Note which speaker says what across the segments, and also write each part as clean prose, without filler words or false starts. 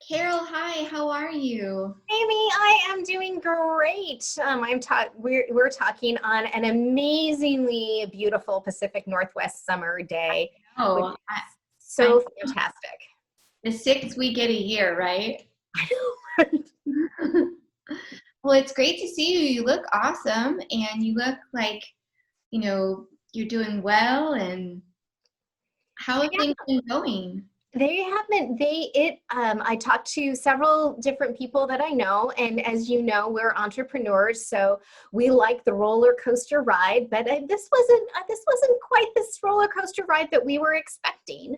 Speaker 1: Carol, hi, how are you?
Speaker 2: Amy, I am doing great. We're talking on an amazingly beautiful Pacific Northwest summer day, which
Speaker 1: Oh,
Speaker 2: is
Speaker 1: I
Speaker 2: so fantastic.
Speaker 1: the sixth we get a year, right?
Speaker 2: I know, right?
Speaker 1: Well, it's great to see you. You look awesome and you look like, you're doing well and how have
Speaker 2: Yeah,
Speaker 1: things been going?
Speaker 2: they have been. I talked to several different people that I know, and as you know, we're entrepreneurs, so we like the roller coaster ride. But this wasn't quite this roller coaster ride that we were expecting.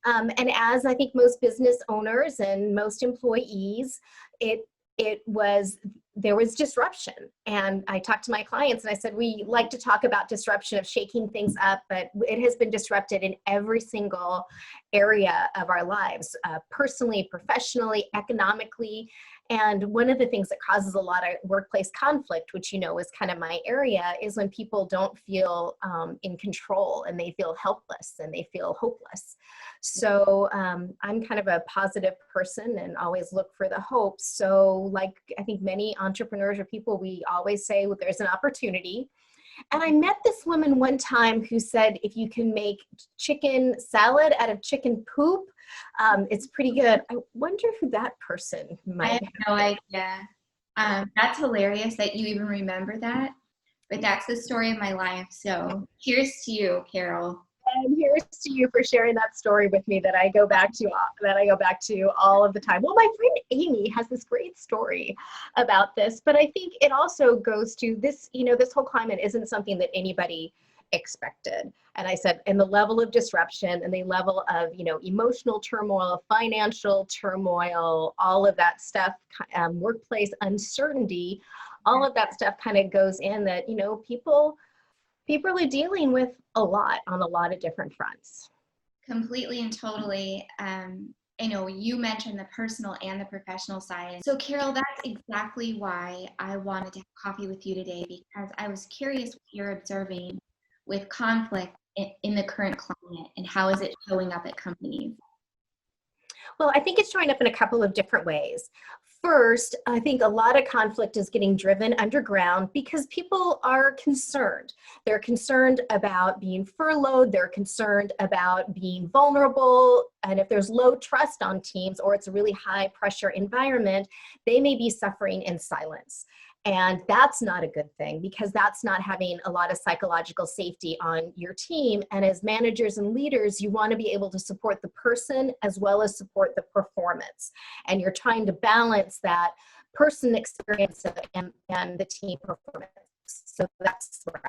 Speaker 2: And as I think most business owners and most employees, it it was there was disruption. And I talked to my clients and I said, we like to talk about disruption of shaking things up, but it has been disrupted in every single area of our lives, personally, professionally, economically. And one of the things that causes a lot of workplace conflict, which you know is kind of my area, is when people don't feel in control and they feel helpless and they feel hopeless. So I'm kind of a positive person and always look for the hope. So, like I think many entrepreneurs or people, we always say, well, there's an opportunity. And I met this woman one time who said, if you can make chicken salad out of chicken poop, it's pretty good. I wonder who that person
Speaker 1: I
Speaker 2: might
Speaker 1: have
Speaker 2: have
Speaker 1: no
Speaker 2: been.
Speaker 1: idea. That's hilarious that you even remember that, but that's the story of my life. So here's to you, Carol.
Speaker 2: And here's to you for sharing that story with me that I go back to all of the time. Well, my friend Amy has this great story about this, but I think it also goes to this, this whole climate isn't something that anybody expected. And I said, and the level of disruption and the level of, emotional turmoil, financial turmoil, all of that stuff, workplace uncertainty, all of that stuff kind of goes in that, people are dealing with a lot on a lot of different fronts.
Speaker 1: Completely and totally. You mentioned the personal and the professional side. So, Carol, that's exactly why I wanted to have coffee with you today because I was curious what you're observing with conflict in the current climate and how is it showing up at companies?
Speaker 2: Well, I think it's showing up in a couple of different ways. First, I think a lot of conflict is getting driven underground because people are concerned. They're concerned about being furloughed, they're concerned about being vulnerable, and if there's low trust on teams or it's a really high pressure environment, they may be suffering in silence. And that's not a good thing because that's not having a lot of psychological safety on your team. And as managers and leaders, you want to be able to support the person as well as support the performance. And you're trying to balance that person experience and the team performance. So that's rough.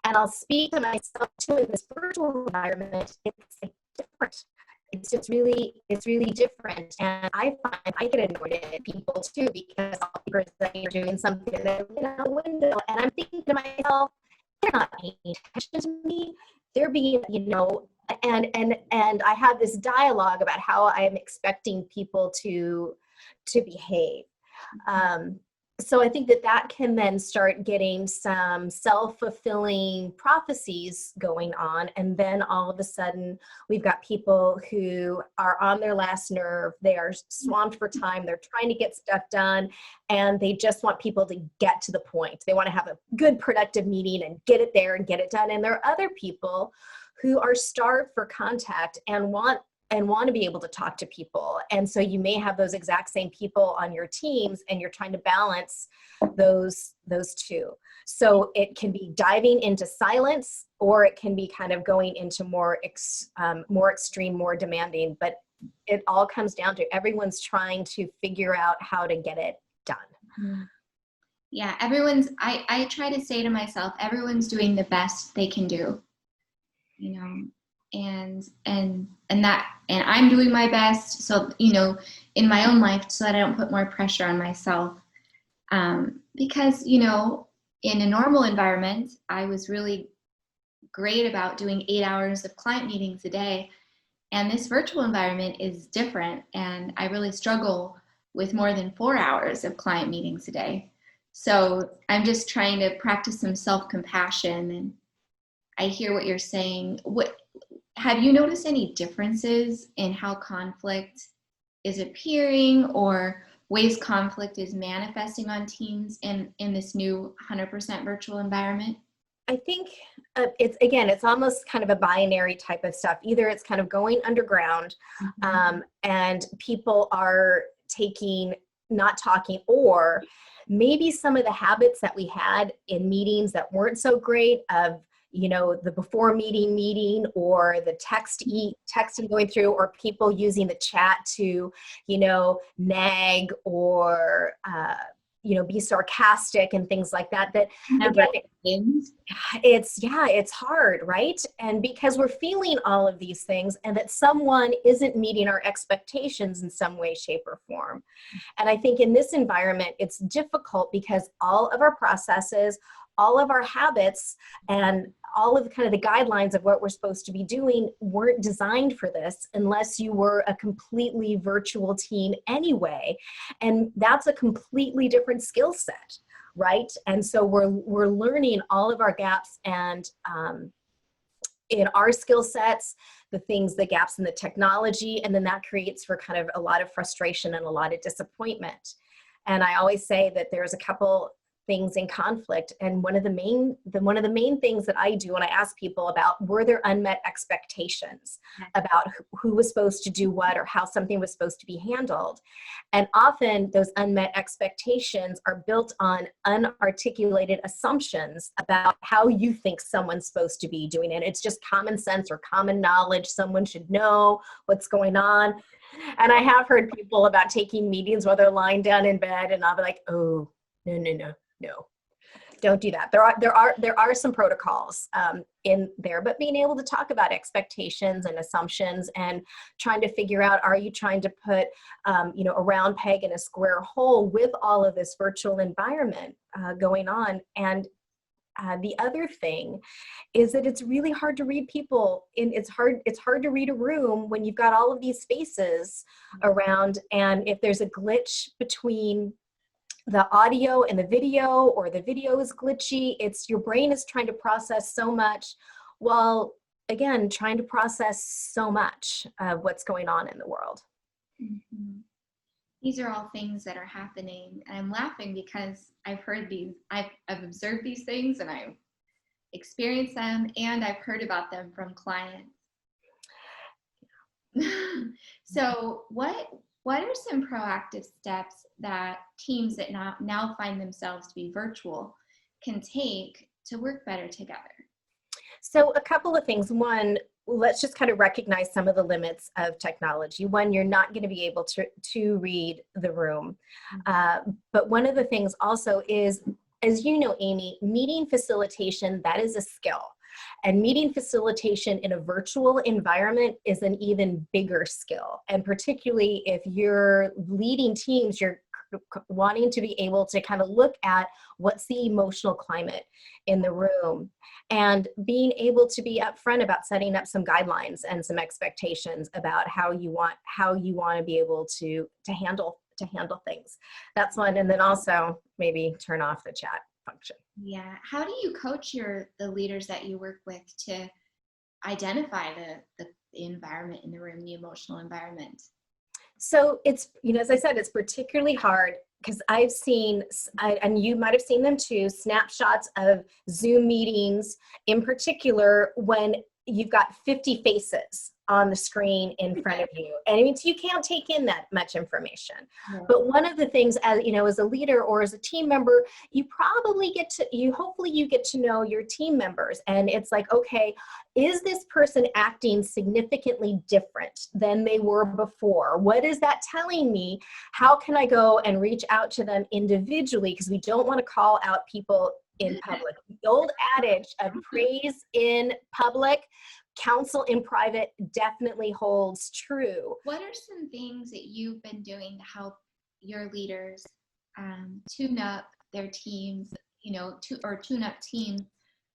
Speaker 2: And I'll speak to myself too in this virtual environment. It's different. It's really different. And I find I get annoyed at people too because all people are saying you're doing something and they're looking out the window. And I'm thinking to myself, they're not paying attention to me. They're being, and I have this dialogue about how I am expecting people to behave. Um, so I think that can then start getting some self-fulfilling prophecies going on. And then all of a sudden we've got people who are on their last nerve. They are swamped for time. They're trying to get stuff done and they just want people to get to the point. They want to have a good productive meeting and get it there and get it done. And there are other people who are starved for contact and want to be able to talk to people. And so you may have those exact same people on your teams and you're trying to balance those two. So it can be diving into silence or it can be kind of going into more extreme, more demanding, but it all comes down to everyone's trying to figure out how to get it done.
Speaker 1: Yeah, I try to say to myself, everyone's doing the best they can do, you know, and I'm doing my best. So, in my own life so that I don't put more pressure on myself. Because, in a normal environment, I was really great about doing 8 hours of client meetings a day. And this virtual environment is different. And I really struggle with more than 4 hours of client meetings a day. So I'm just trying to practice some self-compassion. And I hear what you're saying. Have you noticed any differences in how conflict is appearing or ways conflict is manifesting on teams in this new 100% virtual environment?
Speaker 2: I think it's almost kind of a binary type of stuff. Either it's kind of going underground, and people are not talking, or maybe some of the habits that we had in meetings that weren't so great of, the before meeting, or the texting going through, or people using the chat to, nag or, be sarcastic and things like that. That
Speaker 1: Never
Speaker 2: again,
Speaker 1: ends.
Speaker 2: it's hard, right? And because we're feeling all of these things, and that someone isn't meeting our expectations in some way, shape, or form. And I think in this environment, it's difficult because all of our processes, all of our habits, and all of kind of the guidelines of what we're supposed to be doing weren't designed for this unless you were a completely virtual team anyway. And that's a completely different skill set, right? And so we're learning all of our gaps, and in our skill sets, the gaps in the technology, and then that creates for kind of a lot of frustration and a lot of disappointment. And I always say that there's a couple things in conflict, and one of the main things that I do when I ask people about, were there unmet expectations about who was supposed to do what, or how something was supposed to be handled. And often those unmet expectations are built on unarticulated assumptions about how you think someone's supposed to be doing it. It's just common sense or common knowledge. Someone should know what's going on. And I have heard people about taking meetings while they're lying down in bed, and I'll be like, oh, no, don't do that. There are some protocols in there, but being able to talk about expectations and assumptions, and trying to figure out, are you trying to put a round peg in a square hole with all of this virtual environment going on? And the other thing is that it's really hard to read people, and it's hard to read a room when you've got all of these faces around, and if there's a glitch between the audio and the video, or the video is glitchy, your brain is trying to process so much, while again trying to process so much of what's going on in the world.
Speaker 1: Mm-hmm. These are all things that are happening, and I'm laughing because I've heard these, I've observed these things, and I've experienced them, and I've heard about them from clients. So what are some proactive steps that teams that now find themselves to be virtual can take to work better together?
Speaker 2: So a couple of things. One, let's just kind of recognize some of the limits of technology. One, you're not going to be able to read the room. But one of the things also is, as you know, Amy, meeting facilitation, that is a skill. And meeting facilitation in a virtual environment is an even bigger skill. And particularly if you're leading teams, you're wanting to be able to kind of look at what's the emotional climate in the room, and being able to be upfront about setting up some guidelines and some expectations about how you want to be able to handle things. That's one. And then also maybe turn off the chat function.
Speaker 1: Yeah. How do you coach the leaders that you work with to identify the environment in the room, the emotional environment?
Speaker 2: So it's, as I said, it's particularly hard because I've seen, and you might have seen them too, snapshots of Zoom meetings in particular when you've got 50 faces on the screen in front of you. And I mean, so you can't take in that much information. Yeah. But one of the things, as a leader or as a team member, you probably hopefully you get to know your team members. And it's like, okay, is this person acting significantly different than they were before? What is that telling me? How can I go and reach out to them individually? Because we don't want to call out people in public. The old adage of praise in public, counsel in private definitely holds true.
Speaker 1: What are some things that you've been doing to help your leaders tune up their teams, tune up teams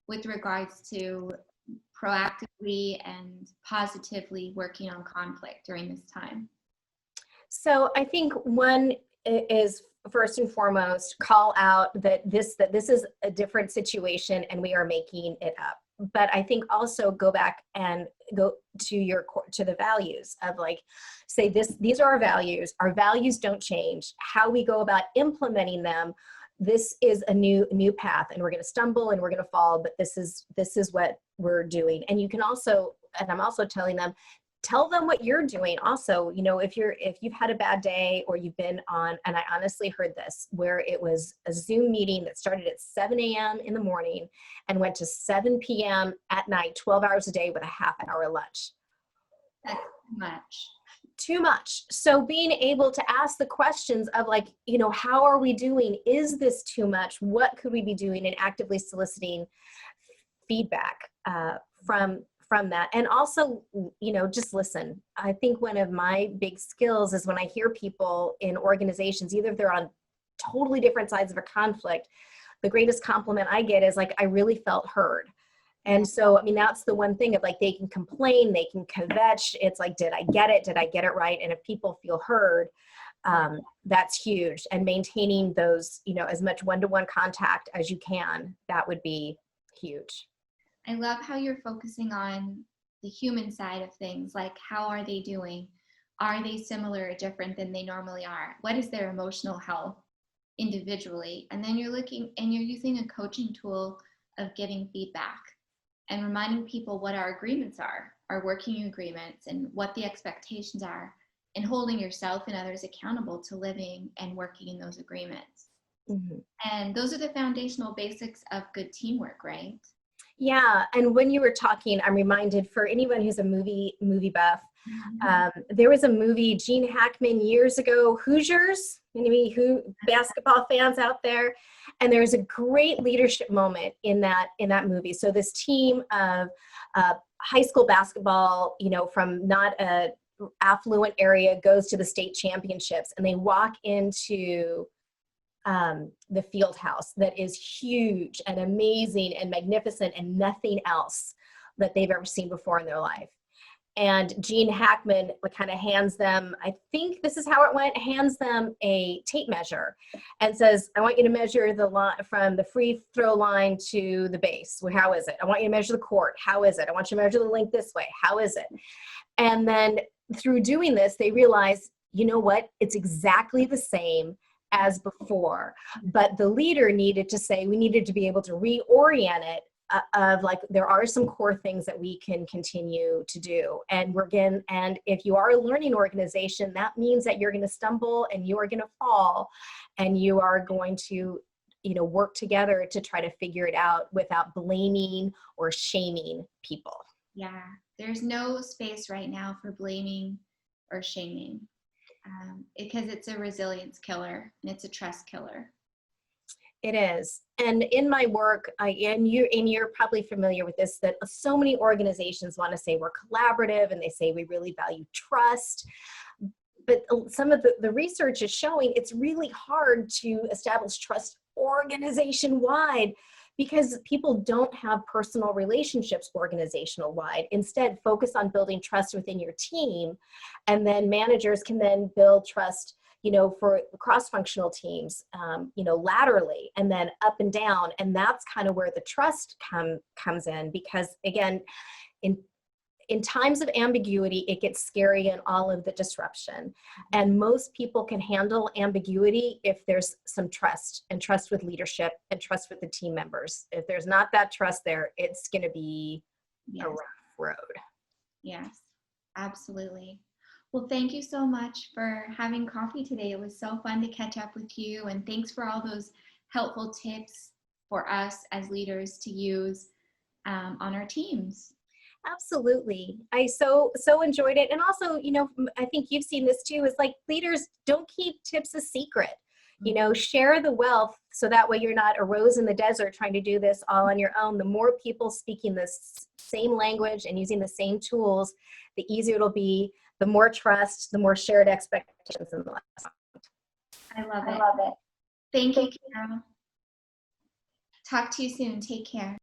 Speaker 1: with regards to proactively and positively working on conflict during this time?
Speaker 2: So I think one is, first and foremost, call out that this is a different situation and we are making it up. but I think also go back and go to your to the values of like, say these are our values. Our values don't change. How we go about implementing them, this is a new path, and we're going to stumble and we're going to fall, but this is what we're doing. And you can also, and I'm also telling them, tell them what you're doing also. You know, if you've had a bad day, or you've been on, and I honestly heard this, where it was a Zoom meeting that started at 7 a.m. in the morning and went to 7 p.m. at night, 12 hours a day with a half-hour lunch.
Speaker 1: That's too much.
Speaker 2: Too much. So being able to ask the questions of like, you know, how are we doing? Is this too much? What could we be doing? And actively soliciting feedback from that. And also, you know, just listen. I think one of my big skills is when I hear people in organizations, either if they're on totally different sides of a conflict, the greatest compliment I get is like, I really felt heard. And so, I mean, that's the one thing of like, they can complain, they can kvetch. It's like, did I get it? Did I get it right? And if people feel heard, that's huge. And maintaining those, you know, as much one-to-one contact as you can, that would be huge.
Speaker 1: I love how you're focusing on the human side of things, like how are they doing? Are they similar or different than they normally are? What is their emotional health individually? And then you're looking and you're using a coaching tool of giving feedback and reminding people what our agreements are, our working agreements, and what the expectations are, and holding yourself and others accountable to living and working in those agreements. Mm-hmm. And those are the foundational basics of good teamwork, right?
Speaker 2: Yeah, and when you were talking, I'm reminded, for anyone who's a movie buff, there was a movie, Gene Hackman, years ago, Hoosiers, any basketball fans out there, and there's a great leadership moment in that movie. So this team of high school basketball, you know, from not a affluent area, goes to the state championships, and they walk into the field house that is huge and amazing and magnificent and nothing else that they've ever seen before in their life. And Gene Hackman kind of hands them, I think this is how it went, hands them a tape measure and says, I want you to measure the line from the free throw line to the base. Well, how is it? I want you to measure the court. How is it? I want you to measure the length this way. How is it? And then through doing this, they realize, you know what? It's exactly the same as before, but the leader needed to say, we needed to be able to reorient it of like, there are some core things that we can continue to do. And and if you are a learning organization, that means that you're going to stumble and you are going to fall, and you are going to, you know, work together to try to figure it out without blaming or shaming people.
Speaker 1: Yeah, there's no space right now for blaming or shaming. Because it's a resilience killer and it's a trust killer.
Speaker 2: It is. And in my work, and you're probably familiar with this, that so many organizations want to say we're collaborative and they say we really value trust. But some of the research is showing it's really hard to establish trust organization-wide, because people don't have personal relationships organizational wide. Instead, focus on building trust within your team, and then managers can then build trust, you know, for cross-functional teams, you know, laterally, and then up and down. And that's kind of where the trust comes in, because again, in times of ambiguity, it gets scary and all of the disruption. And most people can handle ambiguity if there's some trust, and trust with leadership and trust with the team members. If there's not that trust there, it's going to be a rough road.
Speaker 1: Yes, absolutely. Well, thank you so much for having coffee today. It was so fun to catch up with you, and thanks for all those helpful tips for us as leaders to use on our teams.
Speaker 2: Absolutely. I so enjoyed it. And also, you know, I think you've seen this too, is like, leaders, don't keep tips a secret. You know, share the wealth, so that way you're not a rose in the desert trying to do this all on your own. The more people speaking this same language and using the same tools, the easier it'll be, the more trust, the more shared expectations, and the less.
Speaker 1: I love it. Thank you, Carol. Talk to you soon. Take care.